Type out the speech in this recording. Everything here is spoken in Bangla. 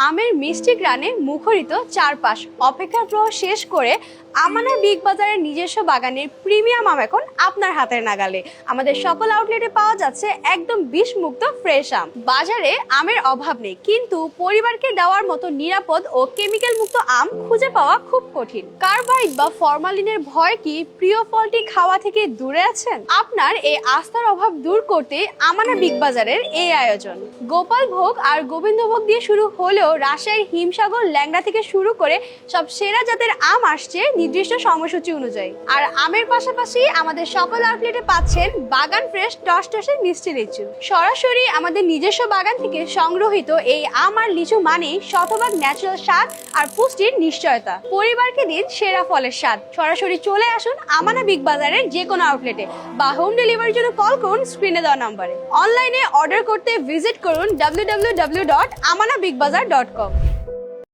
আমের মিষ্টি গ্রানে মুখরিত চারপাশ, অপেক্ষার প্রহর শেষ করে আমানা বিগ বাজারের নিজস্ব বাগানের প্রিমিয়াম আম এখন আপনার হাতের নাগালে। আমাদের সকল আউটলেটে পাওয়া যাচ্ছে একদম বিষমুক্ত ফ্রেশ আম। বাজারে আমের অভাব নেই, কিন্তু পরিবারকে দেওয়ার মতো নিরাপদ ও কেমিক্যাল মুক্ত আম খুঁজে পাওয়া খুব কঠিন। কার্বাইড বা ফরমালিনের ভয় কি প্রিয় ফলটি খাওয়া থেকে দূরে আছেন? আপনার এই আস্থার অভাব দূর করতে আমানা বিগ বাজারের এই আয়োজন। গোপাল ভোগ আর গোবিন্দভোগ দিয়ে শুরু হলেও রাজশাহীর হিমসাগর, ল্যাংড়া থেকে শুরু করে সব সেরা জাতের আম আসছে নির্দিষ্ট সময়সূচি অনুযায়ী। আর আমের পাশাপাশি আমাদের সকল আউটলেটে পাচ্ছেন বাগান ফ্রেশ টসটসে মিষ্টি লিচু। সরাসরি আমাদের নিজস্ব বাগান থেকে সংগ্রহিত এই আম আর লিচু মানেই শতভাগ ন্যাচারাল স্বাদ আর পুষ্টির নিশ্চয়তা। পরিবারকে দিন সেরা ফলের স্বাদ। সরাসরি চলে আসুন আমানা বিগ বাজারের যে কোনো আউটলেটে বা হোম ডেলিভারির জন্য কল করুন স্ক্রিনে দেওয়া নম্বরে। অনলাইনে অর্ডার করতে ভিজিট করুন www.amanabigbazar.com।